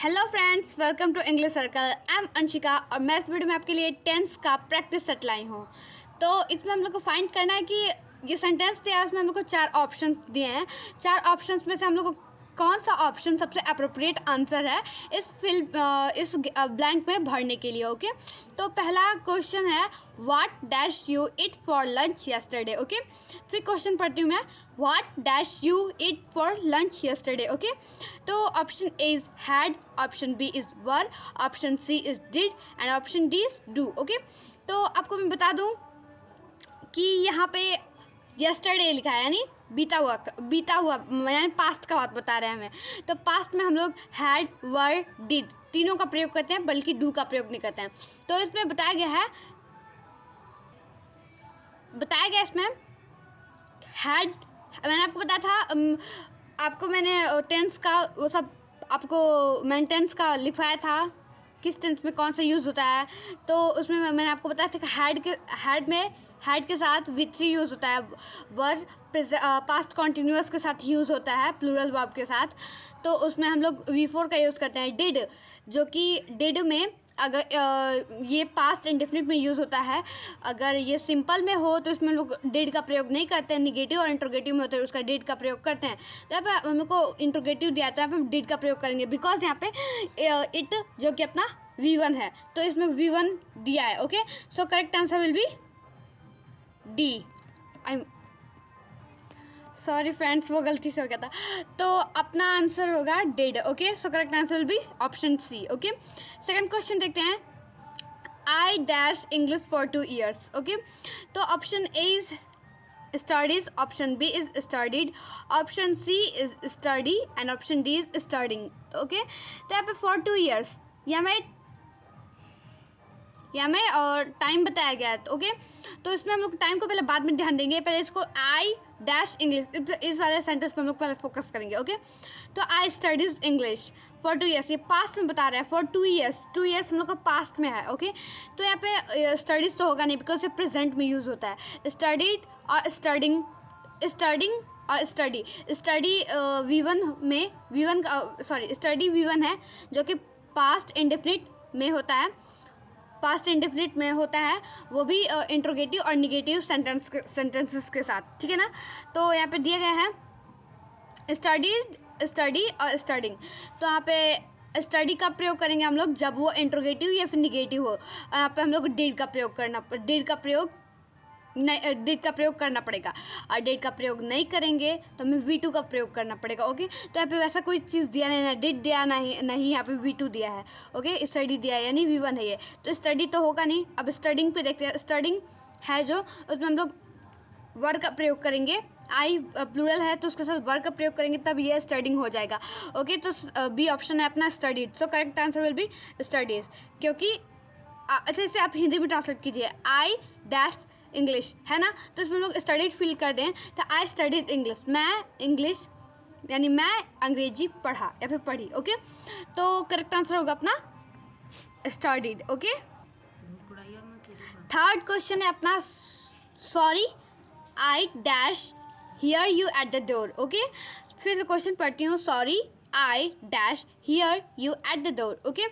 Hello friends, welcome to English Circle. I am Anshika और मैं इस वीडियो में आपके लिए टेंस का प्रैक्टिस सेट लाई हूँ। तो इसमें हम लोग को फाइंड करना है कि ये सेंटेंस दिया है, उसमें हम लोग को 4 ऑप्शन दिए हैं। 4 ऑप्शंस में से हम लोग को कौन सा ऑप्शन सबसे अप्रोप्रिएट आंसर है इस ब्लैंक में भरने के लिए। ओके, तो पहला क्वेश्चन है what dash you eat for lunch yesterday. Okay, फिर क्वेश्चन पढ़ती हूँ मैं, what dash you eat for lunch yesterday. Okay, तो option A is had, option B is were, option C is did and option D is do. Okay, तो आपको मैं बता दूँ कि यहाँ पे यस्टरडे लिखा है, यानी बीता हुआ यानी पास्ट का बात बता रहे हैं हमें। तो पास्ट में हम लोग हैड, वर, डिड तीनों का प्रयोग करते हैं, बल्कि डू का प्रयोग नहीं करते हैं। तो इसमें बताया गया इसमें हैड, मैंने आपको बताया था, आपको मैंने टेंस का वो सब आपको मैंने टेंस का लिखवाया था, किस टेंस में कौन सा यूज़ होता है। तो उसमें मैंने आपको बताया था कि हैड के साथ विथ से यूज़ होता है, वर पास्ट कॉन्टिन्यूअस के साथ यूज़ होता है, प्लूरल वर्ब के साथ। तो उसमें हम लोग V4 का यूज़ करते हैं। डिड, जो कि डिड में अगर ये पास्ट इंडेफिनिट में यूज़ होता है। अगर ये सिंपल में हो तो इसमें हम लोग डिड का प्रयोग नहीं करते हैं। निगेटिव और इंट्रोगेटिव में होता है उसका डिड का प्रयोग करते हैं। तो यहाँ पे हम लोग को इंट्रोगेटिव दिया है, तो यहाँ पे हम डिड का प्रयोग करेंगे, बिकॉज यहाँ पे इट जो कि अपना V1 है, तो इसमें V1 दिया है। Okay, so correct answer will be D. Sorry friends, वो गलती से हो गया था। तो अपना आंसर होगा did. Okay, so correct answer will be option C. Okay, second question देखते हैं, I dash English for 2 years। Okay, तो option A is studies, option B is studied, option C is study and option D is studying. Okay, तो यहाँ पे for 2 years या में और time बताया गया है। ओके, तो इसमें हम लोग टाइम को पहले बाद में ध्यान देंगे, पहले इसको आई डैश इंग्लिश इस वाले सेंटेंस पर हम लोग पहले फोकस करेंगे। ओके, तो आई स्टडीज इंग्लिश फॉर 2 years, ये पास्ट में बता रहा है, फॉर 2 years, 2 years हम लोग का पास्ट में है। ओके, तो यहाँ पे स्टडीज़ तो होगा नहीं, बिकॉज ये प्रेजेंट में यूज़ होता है। स्टडीड और स्टडिंग और स्टडी V1 में स्टडी V1 है, जो कि पास्ट इंडेफिनिट में होता है, वो भी इंट्रोगेटिव और निगेटिव सेंटेंसेस के साथ। ठीक है ना। तो यहाँ पे दिया गया है स्टडी और स्टडिंग। तो यहाँ पे स्टडी का प्रयोग करेंगे हम लोग जब वो इंट्रोगेटिव या फिर निगेटिव हो। यहाँ पे हम लोग डिड का प्रयोग करना पड़ेगा, और डिड का प्रयोग नहीं करेंगे तो हमें V2 का प्रयोग करना पड़ेगा। ओके, तो यहाँ पे वैसा कोई चीज़ दिया नहीं है, डिड दिया नहीं यहाँ पे V2 दिया है। ओके, स्टडी दिया है, यानी V1 है ये, तो स्टडी तो होगा नहीं। अब स्टडिंग पे देखते हैं, स्टडिंग है जो, उसमें हम लोग वर्ब का प्रयोग करेंगे। आई प्लूरल है तो उसके साथ वर्ब का प्रयोग करेंगे, तब ये स्टडिंग हो जाएगा। ओके, तो बी ऑप्शन है अपना studied. So correct answer will B studies, क्योंकि अच्छा इसे आप हिंदी में ट्रांसलेट कीजिए, आई डैश इंग्लिश है ना, तो इसमें लोग स्टडीड फील कर दें, तो आई स्टडीड इंग्लिश, मैं इंग्लिश यानी मैं अंग्रेजी पढ़ा या फिर पढ़ी। ओके, तो करेक्ट आंसर होगा अपना स्टडीड। ओके, थर्ड क्वेश्चन है अपना, sorry I dash hear you at the door. Okay, फिर से क्वेश्चन पढ़ती हूँ, sorry I dash hear you at the door. Okay,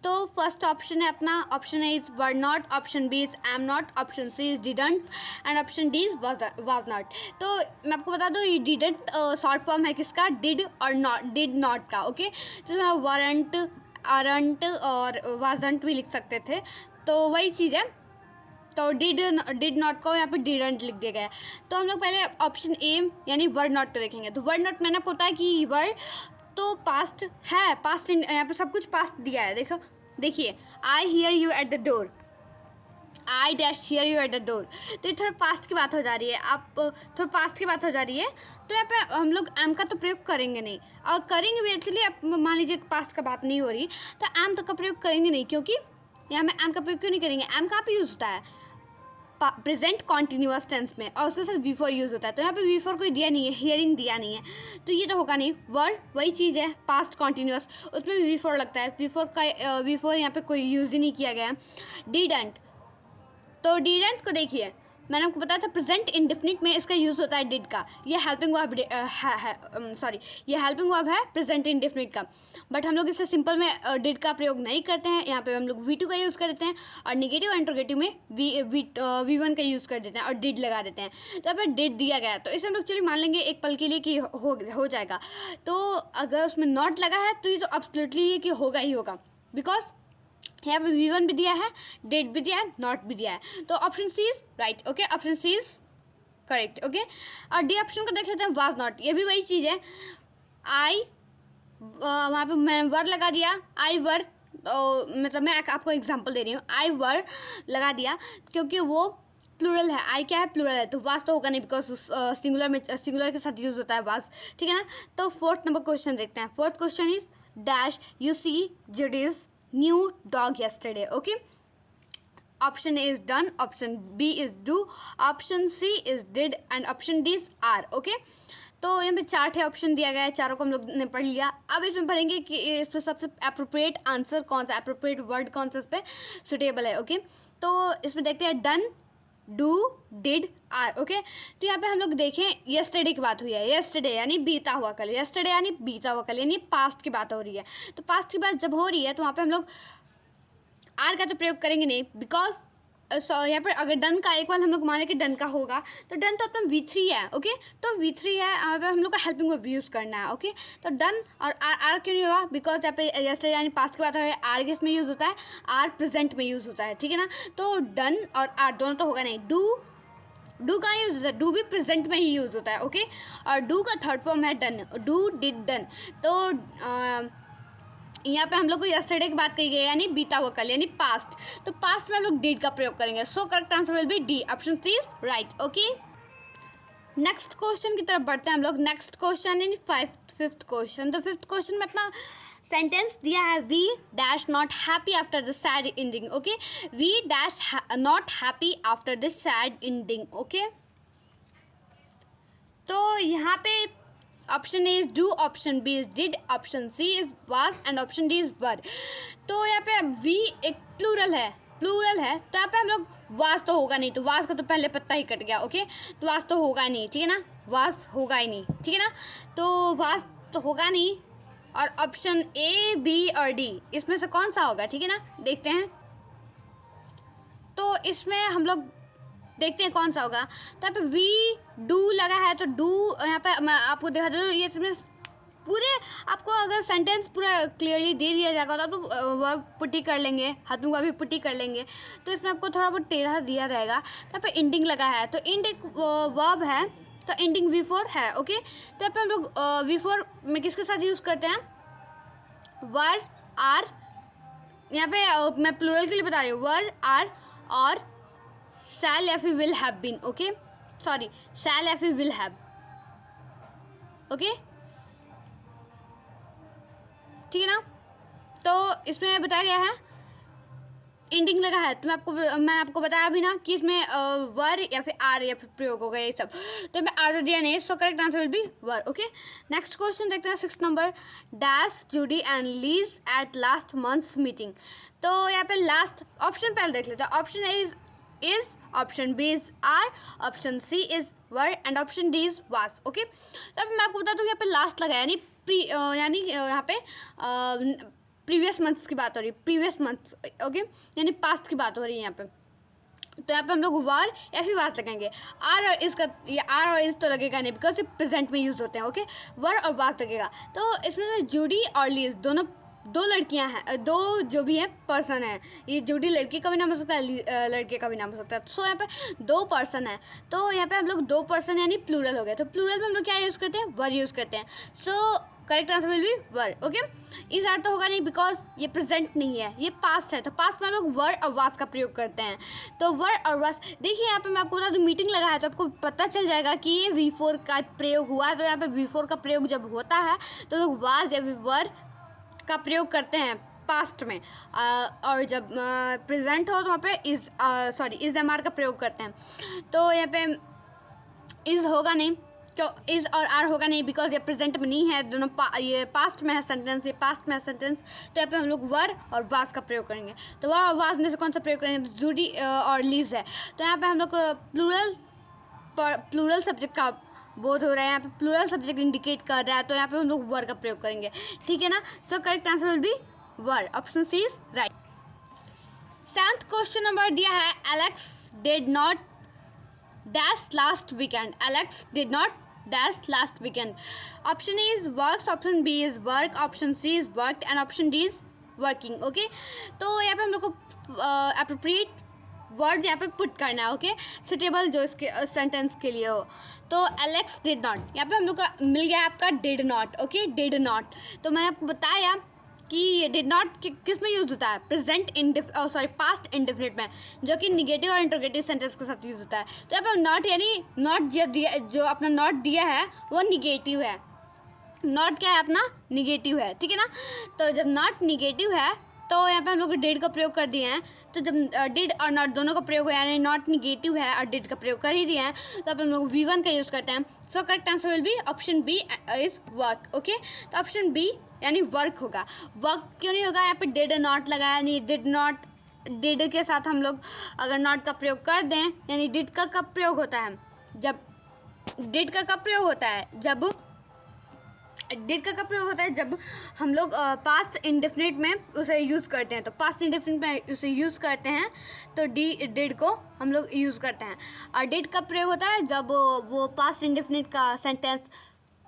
तो फर्स्ट ऑप्शन है अपना, option A is were not, option B is am not, option C is didn't and option D is was not. तो मैं आपको बता दूँ, ये didn't short form है किसका, डिड और नॉट, डिड नॉट का। ओके, तो इसमें वरंट, अरंट और वाजंट भी लिख सकते थे, तो वही चीज़ है। तो डिड नॉट को यहाँ पे डिडंट लिख दिया गया है। तो हम लोग पहले ऑप्शन ए यानी वर नॉट को देखेंगे। तो वर नॉट मैंने आपको बताया कि वर तो पास्ट है, पास्ट यहाँ पे सब कुछ पास्ट दिया है। देखिए I hear you at the door, I dash hear you at the door, तो ये थोड़ा पास्ट की बात हो जा रही है। तो यहाँ पे हम लोग एम का तो प्रयोग करेंगे नहीं, और करेंगे भी एक्चुअली, आप मान लीजिए पास्ट का बात नहीं हो रही, तो एम तक का प्रयोग करेंगे नहीं, क्योंकि यहाँ में एम का प्रयोग क्यों नहीं करेंगे, एम कहाँ पे यूज़ होता है, प्रेजेंट कॉन्टिन्यूअस टेंस में, और उसके साथ V4 यूज़ होता है। तो यहाँ पे V4 कोई दिया नहीं है, हियरिंग दिया नहीं है, तो ये तो होगा नहीं। वर्ड वही चीज़ है, पास्ट कॉन्टिन्यूअस, उसमें भी V4 लगता है। V4 यहाँ पे कोई यूज़ ही नहीं किया गया है। डिडंट, तो डिडंट को देखिए, मैंने आपको बताया था प्रेजेंट इंडेफिनिट में इसका यूज़ होता है डिड का। ये हेल्पिंग वर्ब ये हेल्पिंग वर्ब है प्रेजेंट इंडेफिनिट का, बट हम लोग इससे सिंपल में डिड का प्रयोग नहीं करते हैं। यहाँ पे हम लोग V2 का यूज़ कर देते हैं और निगेटिव इंट्रोगेटिव में V1 का यूज़ कर देते हैं और डिड लगा देते हैं। तो यहाँ पे डिड दिया गया है तो इसे हम लोग चलिए मान लेंगे एक पल के लिए कि हो जाएगा। तो अगर उसमें नॉट लगा है तो ये तो एब्सोल्युटली ये कि होगा ही होगा, बिकॉज यहाँ पे V1 भी दिया है, डेट भी दिया है, नॉट भी दिया है। तो option C is right. Okay, option C is correct. Okay, और डी ऑप्शन को देख लेते हैं, वाज नॉट। ये भी वही चीज़ है, आई वहाँ पे मैंने वर लगा दिया, आई वर, मतलब मैं आपको एग्जांपल दे रही हूँ, आई वर लगा दिया क्योंकि वो प्लूरल है। आई क्या है, प्लूरल है, तो वाज तो होगा नहीं बिकॉज सिंगुलर के साथ यूज़ होता है वाज, ठीक है ना। तो फोर्थ नंबर क्वेश्चन देखते हैं। Fourth question is dash you see Judy's new dog yesterday. Okay, option A is done, option B is do, option C is did and option D is are. Okay, तो यहाँ पे 4 option दिया गया है, चारों को हम लोग ने पढ़ लिया। अब इसमें पढ़ेंगे कि इसमें सबसे अप्रोप्रिएट आंसर कौन सा, अप्रोप्रिएट वर्ड कौन सा इस पर सुटेबल है। ओके, तो इसमें देखते हैं done, do, did, are. Okay, तो यहाँ पे हम लोग देखें येस्टरडे की बात हुई है, येस्टरडे यानी बीता हुआ कल, येस्टरडे यानी बीता हुआ कल, यानी पास्ट की बात हो रही है। तो पास्ट की बात जब हो रही है तो वहाँ पे हम लोग आर का तो प्रयोग करेंगे नहीं, बिकॉज यहाँ पर अगर डन का एक बार हम लोग माने कि डन का होगा तो डन तो अपना V3 है। ओके, तो V3 है, यहाँ पे हम लोग का हेल्पिंग वर्ब यूज़ करना है। ओके, तो डन और आर क्यों नहीं होगा, बिकॉज यहाँ पे येस्टरडे यानी पास्ट की बात है, आर किस में यूज़ होता है, आर प्रेजेंट में यूज़ होता है, ठीक है ना। तो डन और आर दोनों तो होगा नहीं। डू कहाँ यूज़ होता है, डू भी प्रेजेंट में ही यूज़ होता है। ओके, और डू का थर्ड फॉर्म है डन, डू, डिड, डन। तो यहाँ पे हम लोग को यस्टरडे की बात कही गई है यानी बीता हुआ कल, यानी पास्ट। तो पास्ट में हम लोग डिड का प्रयोग करेंगे। So correct answer will be D, option C is right. Okay, next question की तरफ बढ़ते हैं हम लोग। Next question in fifth question. तो फिफ्थ क्वेश्चन में अपना सेंटेंस दिया है, we dash not happy after the sad ending. Okay, we dash not happy after the sad ending. Okay, तो यहाँ पे option A is do, option B is did, option C is was and option D is वर। तो यहाँ पे we एक plural है, तो यहाँ पे हम लोग वाज तो होगा नहीं, तो वाज का तो पहले पत्ता ही कट गया। ओके, तो वाज तो होगा नहीं, ठीक है ना, वाज होगा ही नहीं, ठीक है ना। तो वाज तो होगा नहीं और ऑप्शन ए, बी और डी इसमें से कौन सा होगा, ठीक है ना, देखते हैं। तो इसमें हम लोग देखते हैं कौन सा होगा। तो यहाँ पे वी डू लगा है, तो डू यहाँ पे मैं आपको दिखा दूँ, ये इसमें पूरे आपको अगर सेंटेंस पूरा क्लियरली दे दिया जाएगा तो आप वर्ब पुट्टी कर लेंगे, हाथ में भी पुट्टी कर लेंगे, तो इसमें आपको थोड़ा बहुत टेढ़ा दिया रहेगा। तो यहाँ पे एंडिंग लगा है, तो एंड एक वर्ब है, तो एंडिंग V4 है। ओके, तो यहाँ पे हम लोग V4 में किसके साथ यूज़ करते हैं, वर, आर। यहाँ पे मैं प्लूरल के लिए बता रही हूँ, वर, आर और शैल या फिर will have been. Okay, sorry, shall या फिर विल हैव। ओके, ठीक है ना। तो इसमें बताया गया है एंडिंग लगा है, तो मैंने आपको बताया अभी ना कि इसमें वर या फिर आर या फिर प्रयोग होगा ये सब। तो मैं आर दिया नहीं, so correct answer will be were. Okay, next question देखते हैं, 6 number. Dash Judy and Liz at last month's meeting. तो यहाँ पे लास्ट ऑप्शन पहले देख लेते हैं। Option A is, option B is are, option C is were and option D is was. Okay, तो अब मैं आपको बता दूँ यहाँ पे लास्ट लगा यानी यानी यहाँ पे प्रीवियस मंथ्स की बात हो रही है, प्रीवियस मंथ। ओके, यानी पास्ट की बात हो रही है यहाँ पे। तो यहाँ पे हम लोग वर या फिर वास लगाएंगे। आर और इसका, ये आर और इस तो लगेगा नहीं बिकॉज ये प्रेजेंट में यूज़ होते हैं। ओके, वर और वास लगेगा। तो इसमें से जूडी और लीज दोनों दो लड़कियां हैं, दो जो भी है पर्सन है। ये जूडी लड़की का भी नाम हो सकता है, लड़के का भी नाम हो सकता है। सो यहाँ पे 2 पर्सन है, तो यहाँ पे हम लोग 2 पर्सन यानी प्लूरल हो गए। तो प्लूरल में हम लोग क्या यूज़ करते हैं, वर यूज़ करते हैं। So correct answer will be were. Okay, इस आर तो होगा नहीं बिकॉज ये प्रेजेंट नहीं है, ये पास्ट है। तो पास्ट में हम लोग वर और वास का प्रयोग करते हैं। तो वर और वास, देखिए यहाँ पे मैं आपको बता दूँ मीटिंग लगा है तो आपको पता चल जाएगा कि ये V4 का प्रयोग हुआ है। तो यहाँ पे V4 का प्रयोग जब होता है तो लोग वास या फिर वर का प्रयोग करते हैं पास्ट में, और जब प्रेजेंट हो तो वहाँ पे इज़ एम आर का प्रयोग करते हैं। तो यहाँ पे इज़ होगा नहीं, क्यों इज़ और आर होगा नहीं, बिकॉज ये प्रेजेंट में नहीं है, दोनों ये पास्ट में है सेंटेंस, ये पास्ट में है सेंटेंस। तो यहाँ पे हम लोग वर और वाज का प्रयोग करेंगे। तो वर और वाज में से कौन सा प्रयोग करेंगे? तो जूडी और लीज है। तो यहाँ पे हम लोग प्लूरल सब्जेक्ट का बोध हो रहा है, यहाँ पे प्लूरल सब्जेक्ट इंडिकेट कर रहा है, तो यहाँ पे हम लोग वर का प्रयोग करेंगे, ठीक है ना। So correct answer will be were, option C is right. 7th question number दिया है, Alex did not dash last weekend. Alex did not dash last weekend. Option A is works, option B is work, option C is worked and option D is working. Okay, तो यहाँ पे हम लोग को appropriate word यहाँ पे put करना है, ओके, सुटेबल जो इसके सेंटेंस के लिए हो। तो एलेक्स डिड नॉट, यहाँ पे हम लोग का मिल गया आपका did not, okay, did not. तो मैंने आपको बताया कि ये डिड नॉट किस में यूज़ होता है? प्रेजेंट पास्ट इंडेफिनिट में, जो कि निगेटिव और इंटरोगेटिव सेंटेंस के साथ यूज़ होता है। तो यहाँ पर नॉट यानी नॉट जो अपना नॉट दिया है वो निगेटिव है। नॉट क्या है? अपना निगेटिव है, ठीक है ना। तो जब नॉट निगेटिव है तो यहाँ पे हम लोग डिड का प्रयोग कर दिए हैं। तो जब डिड और नॉट दोनों का प्रयोग है, यानी नॉट निगेटिव है और डिड का प्रयोग कर ही दिए हैं, तो अब हम लोग V1 का यूज़ करते हैं। So correct answer will be option B is work, okay. तो ऑप्शन बी यानी वर्क होगा। वर्क क्यों नहीं होगा? यहाँ पे डिड नॉट लगाया, यानी डिड नॉट, डिड के साथ हम लोग अगर नॉट का प्रयोग कर दें, यानी डिड का कब प्रयोग होता है? जब डिड का कब प्रयोग होता है? जब डिड का कब प्रयोग होता है? जब हम लोग पास्ट इंडेफिनिट में उसे यूज़ करते हैं। तो पास्ट इंडेफिनिट में उसे यूज़ करते हैं तो डिड को हम लोग यूज़ करते हैं। और डिड कब प्रयोग होता है? जब वो पास्ट इंडेफिनिट का सेंटेंस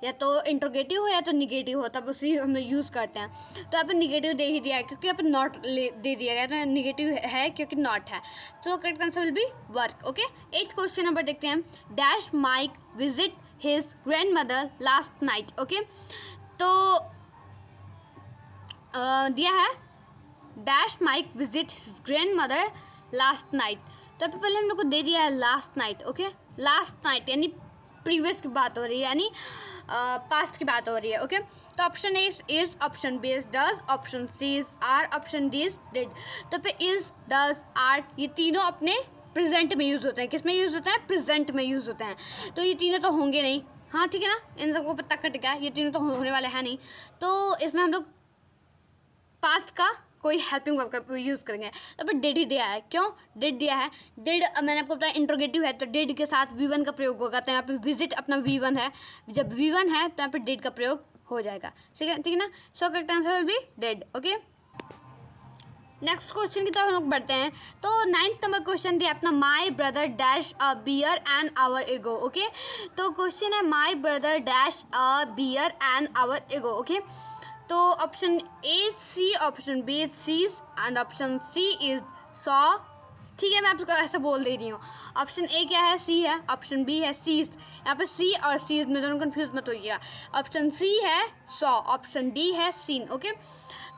या तो इंट्रोगेटिव हो या तो निगेटिव हो, तब उसी हम लोग यूज़ करते हैं। तो यहाँ पर निगेटिव दे ही दिया है क्योंकि यहाँ पर नॉट दे दिया गया, तो निगेटिव है क्योंकि नॉट है। तो correct answer will be work, okay. 8th question number देखते हैं, dash Mike visit his grandmother last night, okay. तो दिया है dash Mike visit his grandmother last night. तो पहले हम लोग को दे दिया है last night, okay. Last night यानी प्रीवियस की बात हो रही है, यानी पास्ट की बात हो रही है, ओके। तो option A is, option B is does, option C is are, option D is did. तो पे इज, डज, आर ये तीनों अपने प्रेजेंट में यूज़ होते हैं। किस में यूज़ होते हैं? प्रेजेंट में यूज़ होते हैं। तो ये तीनों तो होंगे नहीं, हाँ ठीक है ना, इन सबको पता कट गया, ये तीनों तो होने वाले हैं नहीं। तो इसमें हम लोग पास्ट का कोई हेल्पिंग वर्ब का यूज़ करेंगे। तो फिर डिड ही दिया है, क्यों डिड दिया है? डिड मैंने आपको बताया इंट्रोगेटिव है, तो डिड के साथ V1 का प्रयोग होगा। तो यहाँ पे विजिट अपना V1 है, जब V1 है तो यहाँ पे डिड का प्रयोग हो जाएगा, ठीक है ना। So correct answer will B did, okay. Next question की तरफ हम लोग बढ़ते हैं। तो 9th नंबर क्वेश्चन दिया अपना, my brother dash a bear an hour ago, okay. तो क्वेश्चन है my brother dash a bear an hour ago, okay. तो option A see, option B is sees and option C is saw, ठीक है। मैं आपको ऐसे बोल दे रही हूँ, ऑप्शन ए क्या है? सी है, ऑप्शन बी है सीज। यहाँ पे सी और सीज में दोनों कन्फ्यूज मत होइएगा। ऑप्शन सी है सॉ, ऑप्शन डी है सीन, ओके।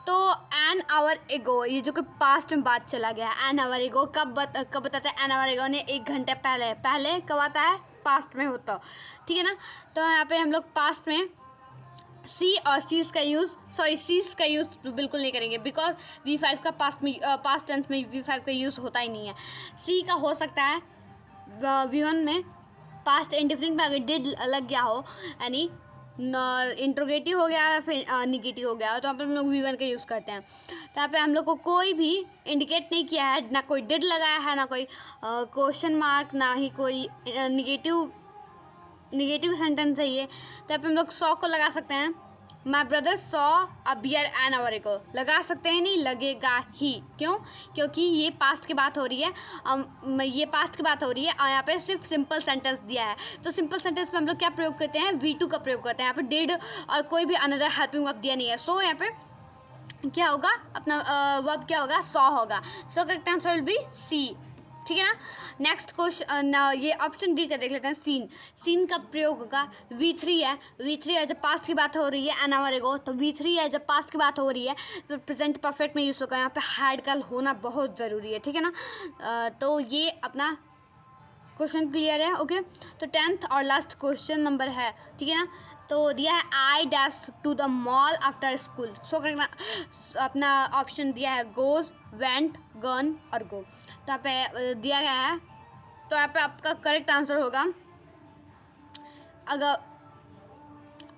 तो एन आवर एगो, ये जो कि पास्ट में बात चला गया है। एन आवर एगो कब बताता है? एन आवर एगो ने 1 घंटे पहले कब आता है? पास्ट में होता, ठीक है ना। तो यहाँ पे हम लोग पास्ट में सी और सीज का यूज़, सीज का यूज़ बिल्कुल नहीं करेंगे, बिकॉज V5 का पास्ट टेंस में V5 का यूज़ होता ही नहीं है। सी का हो सकता है V1 में, पास्ट इंडेफिनिट में अगर डिड लग गया हो, यानी इंट्रोगेटिव हो गया या फिर निगेटिव हो गया हो, तो यहाँ पे हम लोग V1 का यूज़ करते हैं। तो यहाँ पे हम लोग को कोई भी इंडिकेट नहीं किया है, ना कोई डिड लगाया है, ना कोई क्वेश्चन मार्क, ना ही कोई निगेटिव सेंटेंस है ये। तो यहाँ पे हम लोग सॉ को लगा सकते हैं, my brother saw a bear an hour ago, लगा सकते हैं, नहीं लगेगा ही, क्यों? क्योंकि ये पास्ट की बात हो रही है, ये पास्ट की बात हो रही है और यहाँ पे सिर्फ सिंपल सेंटेंस दिया है। तो सिंपल सेंटेंस में हम लोग क्या प्रयोग करते हैं? V2 का प्रयोग करते हैं। यहाँ पे डिड और कोई भी अनदर हेल्पिंग वर्ब दिया नहीं है। सो यहाँ पे क्या होगा? अपना वर्ब क्या होगा? सॉ होगा। So correct answer will be C, ठीक है ना। नेक्स्ट क्वेश्चन, ये ऑप्शन डी का देख लेते हैं, सीन। सीन का प्रयोग होगा V3 है, V3 है जब पास्ट की बात हो रही है एन आवर एगो, तो V3 है जब पास्ट की बात हो रही है, तो प्रेजेंट परफेक्ट में यूज़ होगा। यहाँ पे हैड का होना बहुत ज़रूरी है, ठीक है ना। तो ये अपना क्वेश्चन क्लियर है, ओके। तो 10th और लास्ट क्वेश्चन नंबर है, ठीक है ना। तो दिया है I dash to the mall after school. So correct अपना ऑप्शन दिया है गोज, वेंट, गन और गो। तो यहाँ पे दिया गया है, तो यहाँ पे आपका करेक्ट आंसर होगा अगर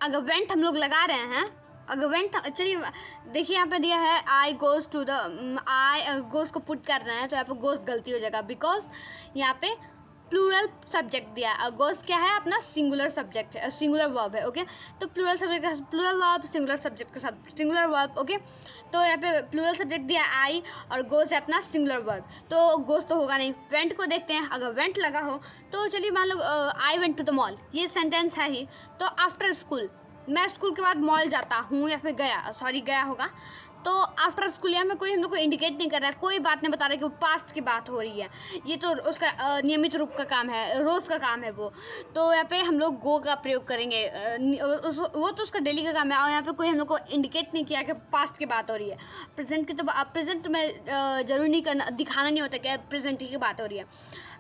अगर वेंट हम लोग लगा रहे हैं, अगर वेंट, चलिए देखिए यहाँ पे दिया है I goes to the, I goes को पुट कर रहे हैं तो यहाँ पे गोज़ गलती हो जाएगा, बिकॉज यहाँ पे प्लूरल सब्जेक्ट दिया है। गोज़ क्या है, अपना सिंगुलर सब्जेक्ट है, सिंगुलर वर्ब है। ओके, तो प्लूरल सब्जेक्ट के साथ प्लूरल वर्ब, सिंगुलर सब्जेक्ट के साथ सिंगुलर वर्ब। ओके, तो यहाँ पे प्लूरल सब्जेक्ट दिया है आई और गोज़ है अपना सिंगुलर वर्ब, तो गोज़ तो होगा नहीं। वेंट को देखते हैं, अगर वेंट लगा हो तो चलिए मान लो I went to the mall, ये सेंटेंस है ही, तो आफ्टर स्कूल, मैं स्कूल के बाद मॉल जाता हूँ या फिर गया, सॉरी गया होगा, तो आफ्टर स्कूल यहाँ में कोई हम लोग को इंडिकेट नहीं कर रहा है, कोई बात नहीं बता रहा है कि वो पास्ट की बात हो रही है, ये तो उसका नियमित रूप का काम है, रोज़ का काम है वो। तो यहाँ पे हम लोग गो का प्रयोग करेंगे, वो तो उसका डेली का काम है, और यहाँ पे कोई हम लोग को इंडिकेट नहीं किया कि पास्ट की बात हो रही है। प्रेजेंट की तो प्रेजेंट में ज़रूरी नहीं करना, दिखाना नहीं होता कि प्रेजेंट की बात हो रही है।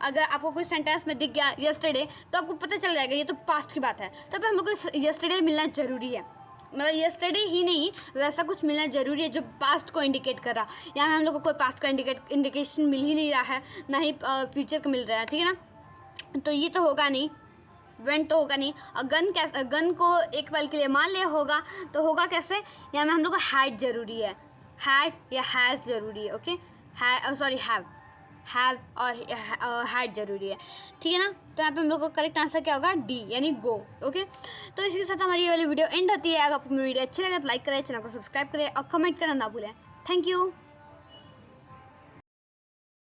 अगर आपको कोई सेंटेंस में दिख गया यस्टरडे, तो आपको पता चल जाएगा ये तो पास्ट की बात है, तब हम लोग को यस्टरडे मिलना ज़रूरी है, मतलब यस्टरडे ही नहीं, वैसा कुछ मिलना ज़रूरी है जो पास्ट को इंडिकेट कर रहा। यहाँ हम लोग को कोई पास्ट का इंडिकेशन मिल ही नहीं रहा है, ना ही फ्यूचर का मिल रहा है, ठीक है ना। तो ये तो होगा नहीं, वेंट तो होगा नहीं। और गन को एक पल के लिए मान लिया होगा, तो होगा कैसे, यहाँ में हम लोग को हैड ज़रूरी है, हैड या हैज़ ज़रूरी है। ओके, सॉरी हैव और हैड ज़रूरी है, ठीक है ना। तो यहाँ पे हम लोग का करेक्ट आंसर क्या होगा, डी यानी गो। ओके, तो इसी के साथ हमारी ये वाली वीडियो एंड होती है। अगर आपको मेरी वीडियो अच्छी लगे तो लाइक करें, चैनल को सब्सक्राइब करें और कमेंट करना ना भूलें। Thank you.